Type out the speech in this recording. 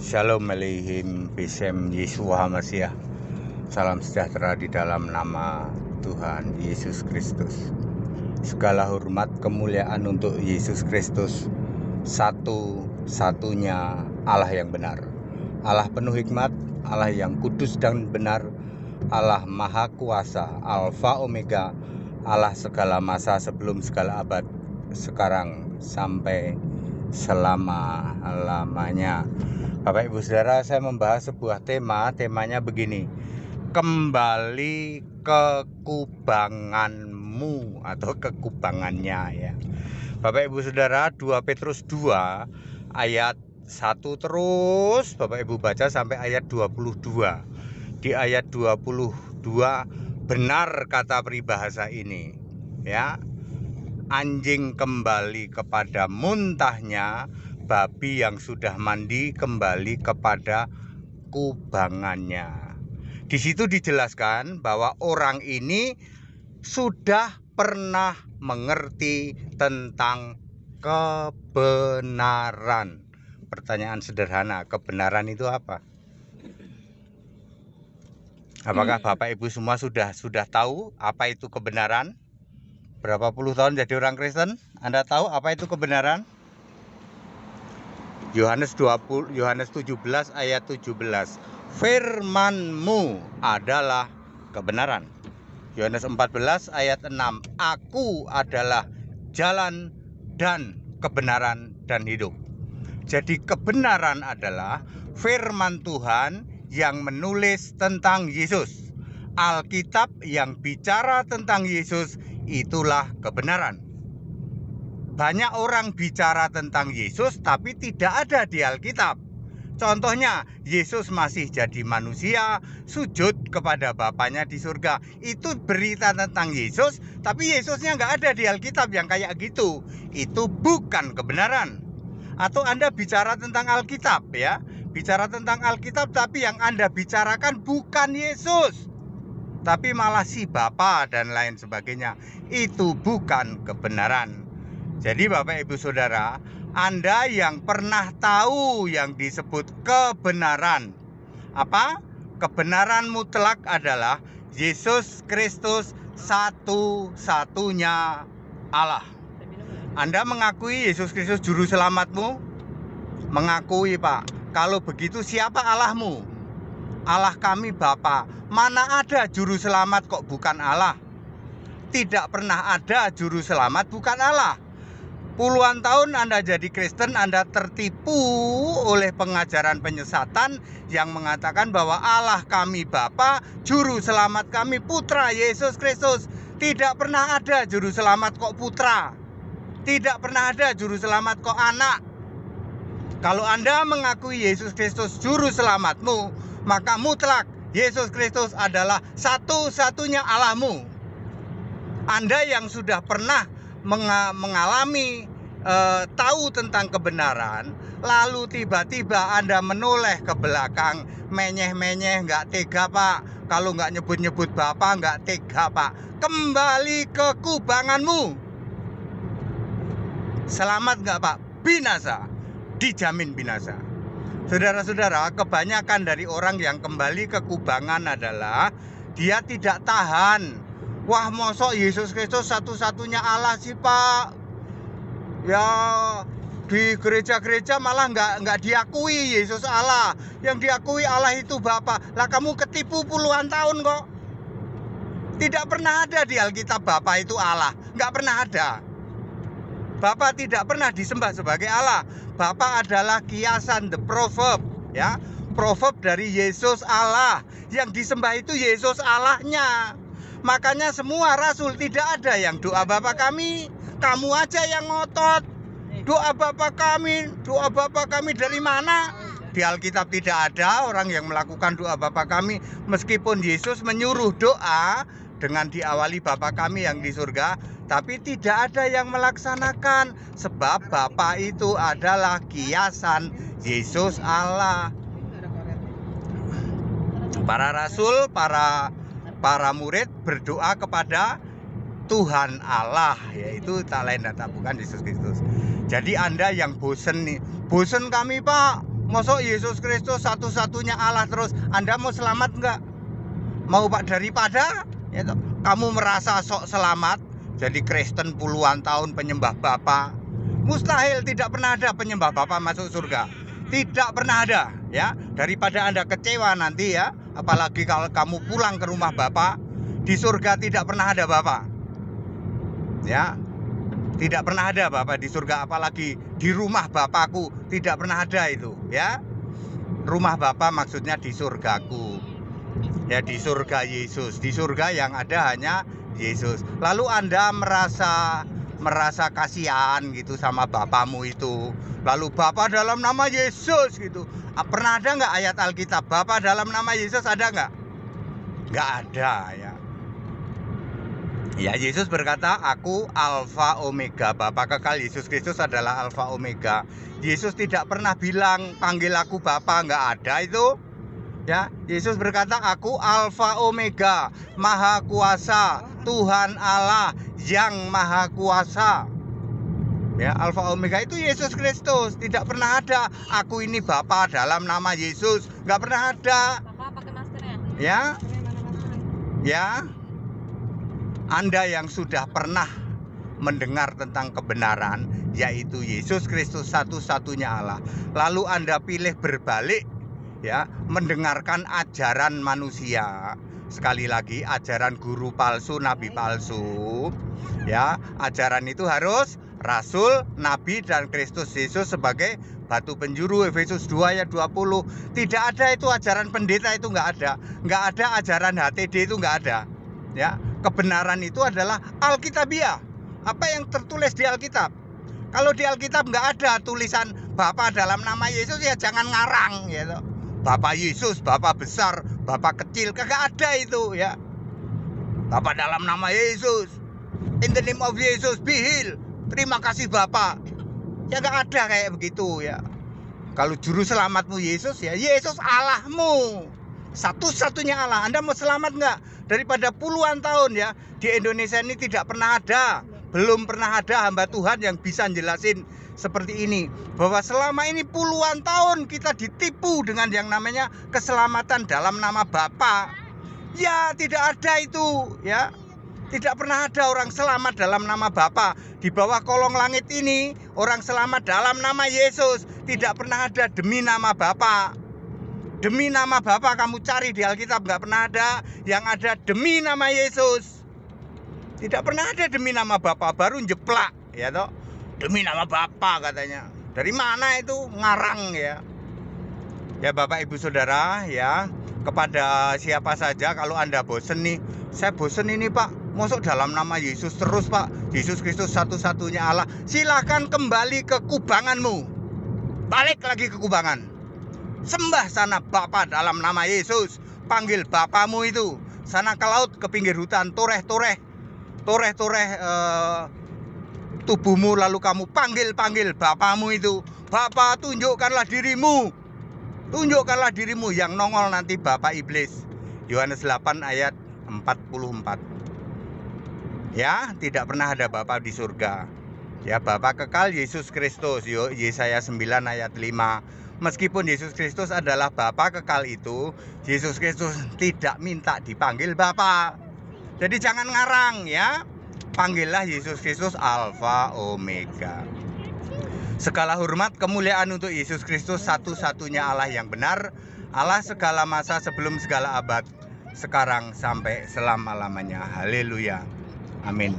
Shalom Aleihim Bisem Yeshua Mashiach. Salam sejahtera di dalam nama Tuhan Yesus Kristus. Segala hormat kemuliaan untuk Yesus Kristus, satu-satunya Allah yang benar, Allah penuh hikmat, Allah yang kudus dan benar, Allah maha kuasa, Alfa Omega, Allah segala masa sebelum segala abad, sekarang sampai selama-lamanya. Bapak Ibu Saudara, saya membahas sebuah temanya begini: kembali ke kubanganmu atau kekubangannya ya. Bapak Ibu Saudara, 2 Petrus 2 ayat 1 terus Bapak Ibu baca sampai ayat 22. Di ayat 22 benar kata peribahasa ini ya. Anjing kembali kepada muntahnya, babi yang sudah mandi kembali kepada kubangannya. Di situ dijelaskan bahwa orang ini sudah pernah mengerti tentang kebenaran. Pertanyaan sederhana, kebenaran itu apa? Apakah Bapak Ibu semua sudah tahu apa itu kebenaran? Berapa puluh tahun jadi orang Kristen, Anda tahu apa itu kebenaran? Yohanes 17 ayat 17. Firman-Mu adalah kebenaran. Yohanes 14 ayat 6. Aku adalah jalan dan kebenaran dan hidup. Jadi kebenaran adalah firman Tuhan yang menulis tentang Yesus. Alkitab yang bicara tentang Yesus, itulah kebenaran. Banyak orang bicara tentang Yesus tapi tidak ada di Alkitab. Contohnya, Yesus masih jadi manusia, sujud kepada Bapaknya di surga. Itu berita tentang Yesus, tapi Yesusnya nggak ada di Alkitab yang kayak gitu. Itu bukan kebenaran. Atau Anda bicara tentang Alkitab ya, bicara tentang Alkitab tapi yang Anda bicarakan bukan Yesus, tapi malah si Bapa dan lain sebagainya. Itu bukan kebenaran. Jadi Bapak Ibu Saudara, Anda yang pernah tahu yang disebut kebenaran. Apa? Kebenaran mutlak adalah Yesus Kristus satu-satunya Allah. Anda mengakui Yesus Kristus juru selamatmu? Mengakui, Pak. Kalau begitu siapa Allahmu? Allah kami Bapa. Mana ada juru selamat kok bukan Allah? Tidak pernah ada juru selamat bukan Allah. Puluhan tahun Anda jadi Kristen, Anda tertipu oleh pengajaran penyesatan yang mengatakan bahwa Allah kami Bapa, juru selamat kami Putra Yesus Kristus. Tidak pernah ada juru selamat kok Putra. Tidak pernah ada juru selamat kok Anak. Kalau Anda mengakui Yesus Kristus juru selamatmu, maka mutlak Yesus Kristus adalah satu-satunya Allahmu. Anda yang sudah pernah mengalami tahu tentang kebenaran, lalu tiba-tiba Anda menoleh ke belakang, menyeh-menyeh, nggak tega Pak. Kalau nggak nyebut-nyebut Bapak, nggak tega Pak. Kembali ke kubanganmu. Selamat nggak Pak? Binasa. Dijamin binasa. Saudara-saudara, kebanyakan dari orang yang kembali ke kubangan adalah dia tidak tahan. Wah, mosok Yesus Kristus satu-satunya Allah sih Pak. Ya, di gereja-gereja malah nggak diakui Yesus Allah. Yang diakui Allah itu Bapa. Lah kamu ketipu puluhan tahun kok. Tidak pernah ada di Alkitab Bapa itu Allah. Nggak pernah ada. Bapa tidak pernah disembah sebagai Allah. Bapa adalah kiasan, the proverb ya. Proverb dari Yesus Allah. Yang disembah itu Yesus Allahnya. Makanya semua rasul tidak ada yang doa Bapa kami. Kamu aja yang ngotot. Doa Bapa kami dari mana? Di Alkitab tidak ada orang yang melakukan doa Bapa kami. Meskipun Yesus menyuruh doa dengan diawali Bapa kami yang di surga, tapi tidak ada yang melaksanakan. Sebab Bapa itu adalah kiasan Yesus Allah. Para rasul, para murid berdoa kepada Tuhan Allah, yaitu tak lain dan tak bukan Yesus Kristus. Jadi Anda yang bosen nih, bosen kami Pak, Mosok Yesus Kristus satu-satunya Allah terus Anda mau selamat enggak? Mau Pak daripada ya, kamu merasa sok selamat jadi Kristen puluhan tahun penyembah Bapa. Mustahil, tidak pernah ada penyembah Bapa masuk surga. Tidak pernah ada ya. Daripada Anda kecewa nanti ya, apalagi kalau kamu pulang ke rumah Bapa, di surga tidak pernah ada Bapa. Ya. Tidak pernah ada Bapak di surga, apalagi di rumah Bapakku tidak pernah ada itu ya. Rumah Bapak maksudnya di surgaku. Ya, di surga Yesus. Di surga yang ada hanya Yesus. Lalu Anda merasa kasihan gitu sama Bapakmu itu. Lalu Bapak dalam nama Yesus gitu. Pernah ada nggak ayat Alkitab Bapak dalam nama Yesus, ada nggak? Nggak ada ya. Ya, Yesus berkata, aku Alfa Omega. Bapa kekal Yesus Kristus adalah Alfa Omega. Yesus tidak pernah bilang panggil aku Bapa, nggak ada itu. Ya, Yesus berkata, aku Alfa Omega, Maha Kuasa, Tuhan Allah yang Maha Kuasa. Ya, Alfa Omega itu Yesus Kristus. Tidak pernah ada aku ini Bapa dalam nama Yesus, nggak pernah ada. Bapak pakai maskernya. Ya, ya. Anda yang sudah pernah mendengar tentang kebenaran, yaitu Yesus Kristus satu-satunya Allah, lalu Anda pilih berbalik ya, mendengarkan ajaran manusia. Sekali lagi, ajaran guru palsu, nabi palsu. Ya, ajaran itu harus rasul, nabi dan Kristus Yesus sebagai batu penjuru. Efesus 2 ayat 20. Tidak ada itu ajaran pendeta, itu nggak ada. Nggak ada ajaran HTD, itu nggak ada. Ya, kebenaran itu adalah Alkitabiah. Apa yang tertulis di Alkitab. Kalau di Alkitab nggak ada tulisan Bapa dalam nama Yesus, ya jangan ngarang gitu. Bapa Yesus, Bapa besar, Bapa kecil, kagak ada itu ya. Bapa dalam nama Yesus, in the name of Jesus, be healed. Terima kasih Bapa. Ya nggak ada kayak begitu ya. Kalau juru selamatmu Yesus, ya Yesus Allahmu. Satu-satunya Allah. Anda mau selamat nggak? Daripada puluhan tahun ya, di Indonesia ini tidak pernah ada, belum pernah ada hamba Tuhan yang bisa jelasin seperti ini, bahwa selama ini puluhan tahun kita ditipu dengan yang namanya keselamatan dalam nama Bapa. Ya, tidak ada itu ya. Tidak pernah ada orang selamat dalam nama Bapa. Di bawah kolong langit ini orang selamat dalam nama Yesus. Tidak pernah ada demi nama Bapa. Demi nama Bapa kamu cari di Alkitab, nggak pernah ada. Yang ada demi nama Yesus. Tidak pernah ada demi nama Bapa, baru jeplak ya toh. Demi nama Bapa katanya. Dari mana itu ngarang ya? Ya Bapak Ibu Saudara ya, kepada siapa saja kalau Anda bosen nih, saya bosen ini Pak, mosok dalam nama Yesus terus Pak, Yesus Kristus satu-satunya Allah. Silahkan kembali ke kubanganmu. Balik lagi ke kubangan. Sembah sana Bapa dalam nama Yesus. Panggil Bapamu itu. Sana ke laut, ke pinggir hutan, toreh-toreh tubuhmu, lalu kamu panggil Bapamu itu. Bapa, tunjukkanlah dirimu. Tunjukkanlah dirimu. Yang nongol nanti Bapa Iblis. Yohanes 8 ayat 44. Ya, tidak pernah ada Bapa di surga. Ya, Bapa kekal Yesus Kristus. Yesaya 9 ayat 5. Meskipun Yesus Kristus adalah Bapa kekal itu, Yesus Kristus tidak minta dipanggil Bapa. Jadi jangan ngarang ya. Panggillah Yesus Kristus Alfa Omega. Segala hormat kemuliaan untuk Yesus Kristus, satu-satunya Allah yang benar, Allah segala masa sebelum segala abad, sekarang sampai selama-lamanya. Haleluya. Amin.